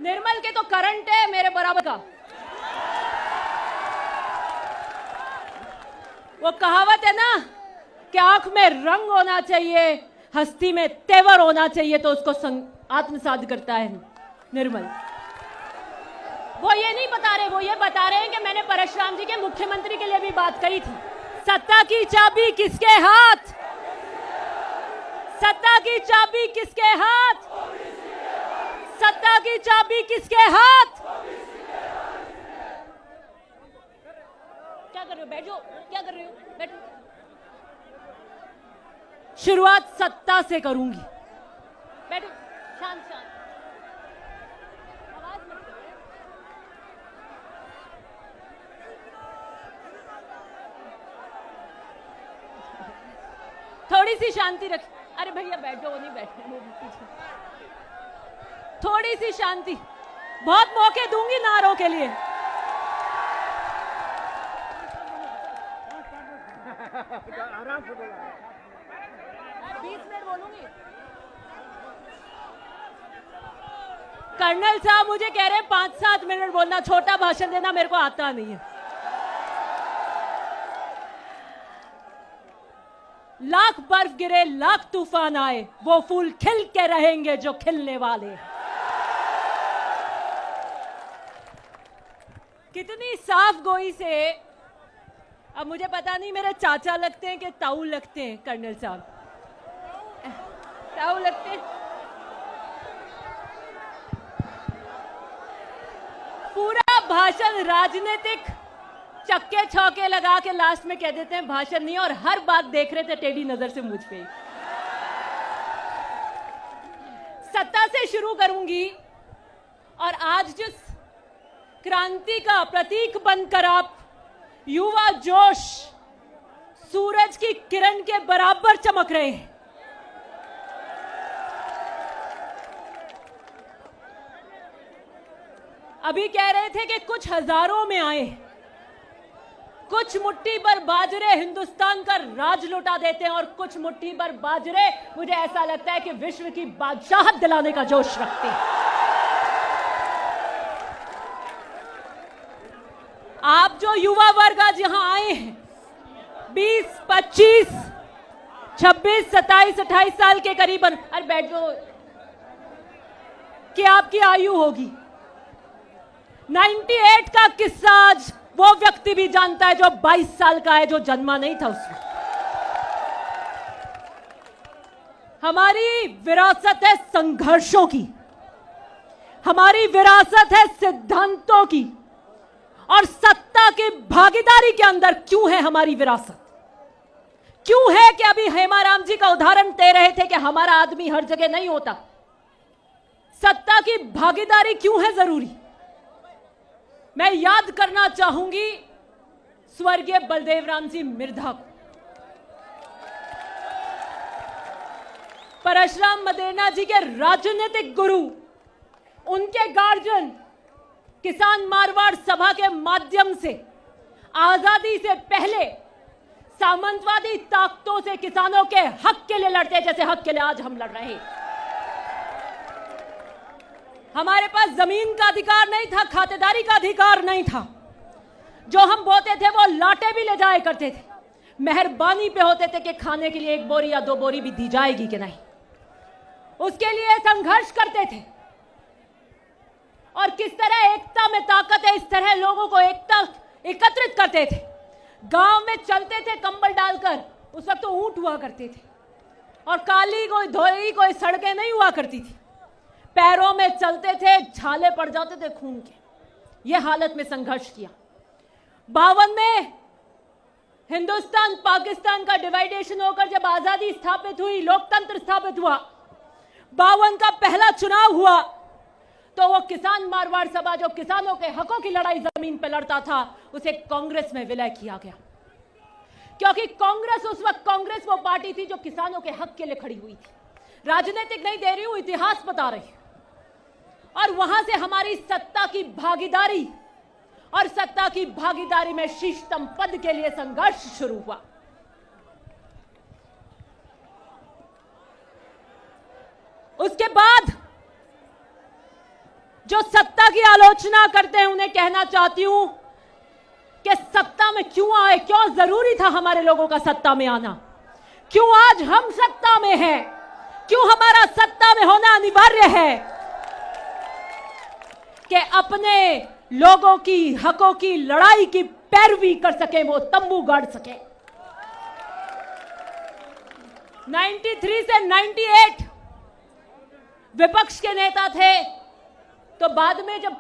निर्मल के तो करंट है मेरे बराबर का। वो कहावत है ना कि आंख में रंग होना चाहिए, हस्ती में तेवर होना चाहिए, तो उसको आत्मसात करता है निर्मल। वो ये नहीं बता रहे, वो ये बता रहे हैं कि मैंने परशुराम जी के मुख्यमंत्री के लिए भी बात कही थी। सत्ता की चाबी किसके हाथ? सत्ता की चाबी किसके हाथ? सत्ता की चाबी किसके हाथ? क्या कर रहे हो? बैठो। क्या कर रहे हो? बैठो। शुरुआत सत्ता से करूंगी। बैठो। शांत शांत। आवाज मत करो। थोड़ी सी शांति रख। अरे भैया बैठो, वो नहीं बैठे, वो पीछे। थोड़ी सी शांति। बहुत मौके दूंगी नारों के लिए। आराम से बोला। 20 मिनट बोलूंगी। कर्नल साहब मुझे कह रहे हैं 5-7 मिनट बोलना, छोटा भाषण देना मेरे को आता नहीं है। लाख बर्फ गिरे, लाख तूफान आए, वो फूल खिल के रहेंगे जो खिलने वाले। कितनी साफ गोई से। अब मुझे पता नहीं मेरे चाचा लगते हैं कि ताऊ लगते हैं कर्नल साहब। ताऊ लगते हैं। पूरा भाषण राजनीतिक चक्के छौके लगा के लास्ट में कह देते हैं भाषण नहीं, और हर बात देख रहे थे टेढ़ी नजर से मुझ पे। सत्ता से शुरू करूंगी, और आज जिस क्रांति का प्रतीक बनकर आप युवा जोश सूरज की किरण के बराबर चमक रहे हैं, अभी कह रहे थे कि कुछ हजारों में आए, कुछ मुट्ठी भर बाजरे हिंदुस्तान का राज लुटा देते हैं, और कुछ मुट्ठी भर बाजरे मुझे ऐसा लगता है कि विश्व की बादशाहत दिलाने का जोश रखते हैं। आप जो युवा वर्ग आज यहां आए हैं, 20, 25, 26, 27, 28 साल के करीबन, अरे बैठ जाओ, कि आपकी आयु होगी। 98 का किस्सा आज वो व्यक्ति भी जानता है जो 22 साल का है, जो जन्मा नहीं था उसमें। हमारी विरासत है संघर्षों की, हमारी विरासत है सिद्धांतों की, और सत्ता की भागीदारी के अंदर क्यों है हमारी विरासत? क्यों है कि अभी हेमाराम जी का उदाहरण दे रहे थे कि हमारा आदमी हर जगह नहीं होता। सत्ता की भागीदारी क्यों है जरूरी? मैं याद करना चाहूंगी स्वर्गीय बलदेव राम जी मिर्धा को। परशुराम मदेना जी के राजनीतिक गुरु, उनके गार्जियन, किसान मारवाड़ सभा के माध्यम से आजादी से पहले सामंतवादी ताकतों से किसानों के हक के लिए लड़ते, जैसे हक के लिए आज हम लड़ रहे हैं। हमारे पास जमीन का अधिकार नहीं था, खातेदारी का अधिकार नहीं था। जो हम बोते थे वो लाटे भी ले जाया करते थे, मेहरबानी पे होते थे कि खाने के लिए 1 बोरी या 2 बोरी भी दी जाएगी कि नहीं, उसके लिए संघर्ष करते थे। और किस तरह एकता में ताकत है, इस तरह लोगों को एकत्रित करते थे। गांव में चलते थे कंबल डालकर, उस वक्त तो ऊंट हुआ करते थे, और काली कोई धोई कोई सड़कें नहीं हुआ करती थी, पैरों में चलते थे, छाले पड़ जाते थे खून के। यह हालत में संघर्ष किया। 52 में हिंदुस्तान पाकिस्तान का डिवाइडेशन होकर जब आजादी स्थापित हुई, लोकतंत्र स्थापित हुआ, 52 का पहला चुनाव हुआ, तो वो किसान मारवाड़ सभा जो किसानों के हकों की लड़ाई जमीन पर लड़ता था, उसे कांग्रेस में विलय किया गया। क्योंकि कांग्रेस उस वक्त, कांग्रेस वो पार्टी थी जो किसानों के हक के लिए खड़ी हुई थी। राजनीतिक नहीं दे रही हूं, इतिहास बता रही हूं। और वहां से हमारी सत्ता की भागीदारी, और सत्ता की भागीदारी में शीर्षतम पद के लिए संघर्ष शुरू हुआ। उसके बाद जो सत्ता की आलोचना करते हैं उन्हें कहना चाहती हूं कि सत्ता में क्यों आए, क्यों जरूरी था हमारे लोगों का सत्ता में आना, क्यों आज हम सत्ता में हैं, क्यों हमारा सत्ता में होना अनिवार्य है कि अपने लोगों की हकों की लड़ाई की पैरवी कर सके, वो तंबू गाड़ सके। 93 से 98 विपक्ष के नेता थे, तो बाद में जब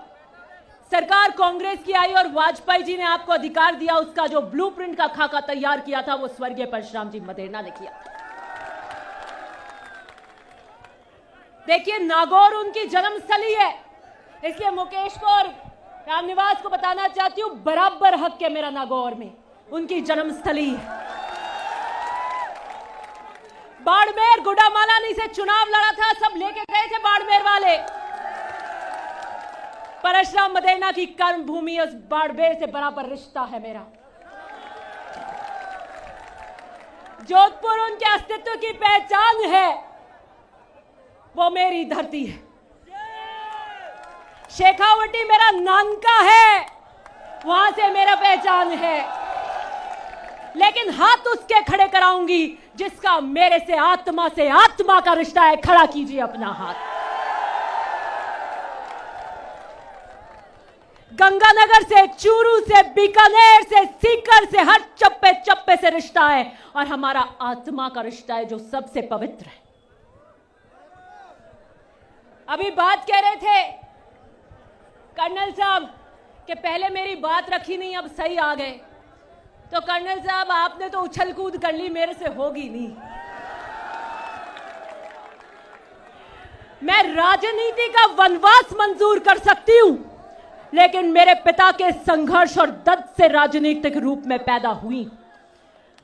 सरकार कांग्रेस की आई और वाजपेयी जी ने आपको अधिकार दिया, उसका जो ब्लूप्रिंट का खाका तैयार किया था वो स्वर्गीय परशुराम जी मदेरणा ने किया। देखिए, नागौर उनकी जन्मस्थली है, इसलिए मुकेश को और रामनिवास को बताना चाहती हूं, बराबर हक है मेरा नागौर में, उनकी जन्मस्थली है। बाड़मेर गुडामालानी से चुनाव लड़ा था, सब लेके गए थे बाड़मेर वाले। परशुराम मदेरणा की कर्म भूमि उस बाड़मेर से बराबर रिश्ता है मेरा। जोधपुर उनके अस्तित्व की पहचान है, वो मेरी धरती है। शेखावटी मेरा नानका है, वहां से मेरा पहचान है, लेकिन हाथ उसके खड़े कराऊंगी जिसका मेरे से आत्मा का रिश्ता है। खड़ा कीजिए अपना हाथ। गंगानगर से, चूरू से, बीकानेर से, सीकर से, हर चप्पे चप्पे से रिश्ता है, और हमारा आत्मा का रिश्ता है जो सबसे पवित्र है। अभी बात कह रहे थे कर्नल साहब कि पहले मेरी बात रखी नहीं, अब सही आ गए। तो कर्नल साहब, आपने तो उछल कूद कर ली, मेरे से होगी नहीं। मैं राजनीति का वनवास मंजूर कर सकती हूं, लेकिन मेरे पिता के संघर्ष और दर्द से राजनीतिक रूप में पैदा हुई,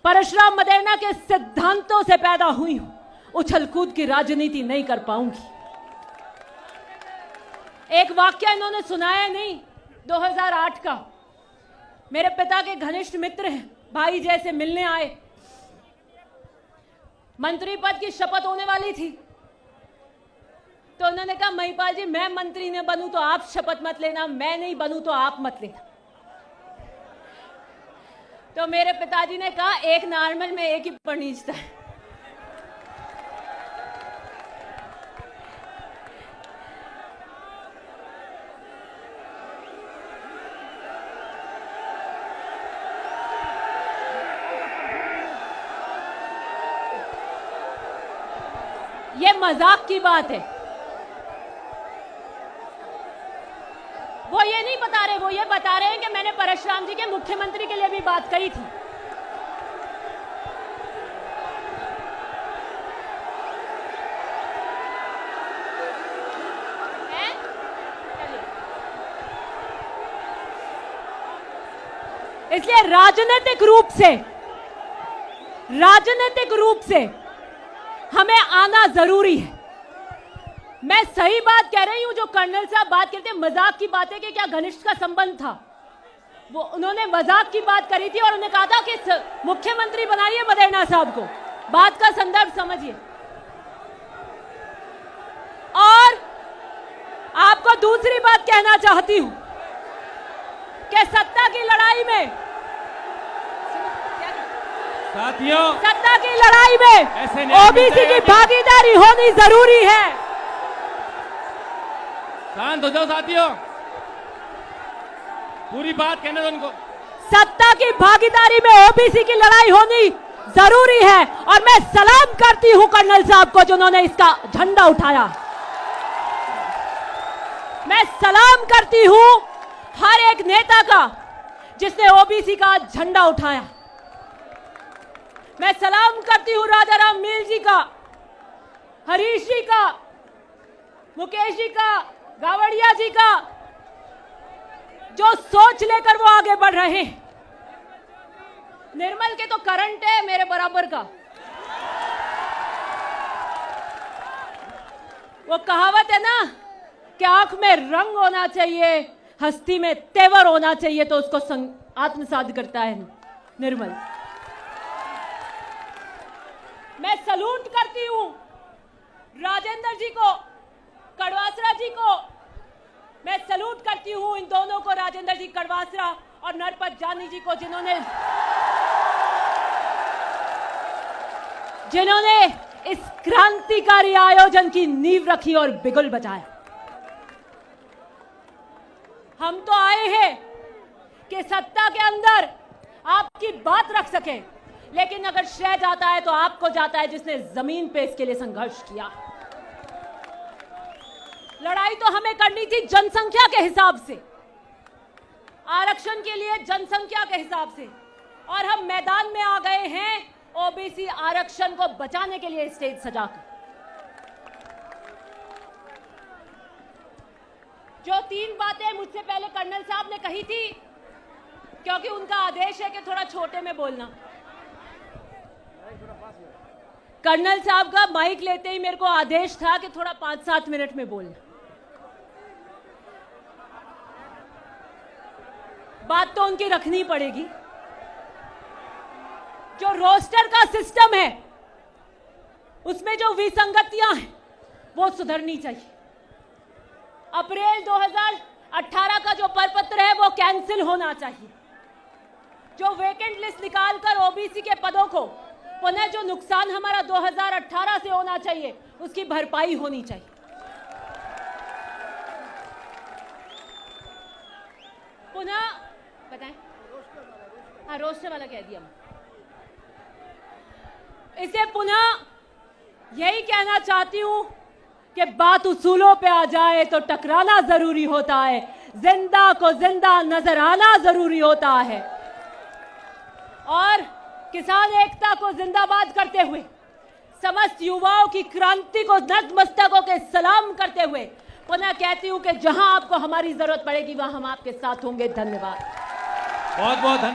परशुराम मदेरणा के सिद्धांतों से पैदा हुई हूं। उछल कूद की राजनीति नहीं कर पाऊंगी। एक वाक्य इन्होंने सुनाया नहीं, 2008 का। मेरे पिता के घनिष्ठ मित्र हैं, भाई जैसे मिलने आए, मंत्री पद की शपथ होने वाली थी, तो उन्होंने कहा महिपाल जी, मैं मंत्री न बनूं तो आप शपथ मत लेना, मैं नहीं बनूं तो आप मत लेना। तो मेरे पिताजी ने कहा, एक नॉर्मल में एक ही पनीचता है। ये मजाक की बात है। वो ये नहीं बता रहे, वो ये बता रहे हैं कि मैंने परशुराम जी के मुख्यमंत्री के लिए भी बात कही थी। इसलिए राजनीतिक रूप से हमें आना जरूरी है। मैं सही बात कह रही हूं, जो कर्नल साहब बात करते हैं मजाक की बातें कि क्या घनिष्ठ का संबंध था, वो उन्होंने मजाक की बात करी थी और उन्होंने कहा था कि मुख्यमंत्री बनाइए मदेरणा साहब को। बात का संदर्भ समझिए। और आपको दूसरी बात कहना चाहती हूं कि सत्ता की लड़ाई में, साथियों, सत्ता की लड़ाई में ओबीसी की भागीदारी होनी जरूरी है। शांत हो जाओ साथियों, पूरी बात कहने दो उनको। सत्ता की भागीदारी में ओबीसी की लड़ाई होनी जरूरी है, और मैं सलाम करती हूं कर्नल साहब को जिन्होंने इसका झंडा उठाया। मैं सलाम करती हूं हर एक नेता का जिसने ओबीसी का झंडा उठाया। मैं सलाम करती हूं राजाराम मील जी का, हरीश जी का, मुकेश जी का, गावड़िया जी का, जो सोच लेकर वो आगे बढ़ रहे हैं। निर्मल के तो करंट है मेरे बराबर का। वो कहावत है ना कि आंख में रंग होना चाहिए, हस्ती में तेवर होना चाहिए, तो उसको आत्मसात करता है निर्मल। मैं सलूट करती हूं राजेंद्र जी को, कड़वासरा जी को, सैल्यूट करती हूं इन दोनों को, राजेंद्र जी कड़वासरा और नरपत जानी जी को, जिन्होंने इस क्रांतिकारी आयोजन की नींव रखी और बिगुल बजाया। हम तो आए हैं कि सत्ता के अंदर आपकी बात रख सके, लेकिन अगर श्रेय जाता है तो आपको जाता है जिसने जमीन पे इसके लिए संघर्ष किया। लड़ाई तो हमें करनी थी जनसंख्या के हिसाब से, आरक्षण के लिए जनसंख्या के हिसाब से, और हम मैदान में आ गए हैं ओबीसी आरक्षण को बचाने के लिए स्टेज सजाकर। जो 3 बातें मुझसे पहले कर्नल साहब ने कही थी, क्योंकि उनका आदेश है कि थोड़ा छोटे में बोलना, कर्नल साहब का माइक लेते ही मेरे को आदेश था कि थोड़ा 5-7 मिनट में बोलना। बात तो उनकी रखनी पड़ेगी। जो रोस्टर का सिस्टम है उसमें जो विसंगतियां हैं वो सुधरनी चाहिए। अप्रैल 2018 का जो प्रपत्र है वो कैंसिल होना चाहिए। जो वेकेंट लिस्ट निकालकर ओबीसी के पदों को पुनः जो नुकसान हमारा 2018 से होना चाहिए उसकी भरपाई होनी चाहिए। पुनः बताएं, हाँ रोस्टर वाला कह दिया। इसे पुनः यही कहना चाहती हूं कि बात उसूलों पे आ जाए तो टकराना जरूरी होता है, जिंदा को जिंदा नजर आना जरूरी होता है। और किसान एकता को जिंदाबाद करते हुए, समस्त युवाओं की क्रांति को नतमस्तक होकर सलाम करते हुए पुनः कहती हूं कि जहां आपको हमारी जरूरत पड़ेगी वहां हम आपके साथ होंगे। धन्यवाद। बहुत बहुत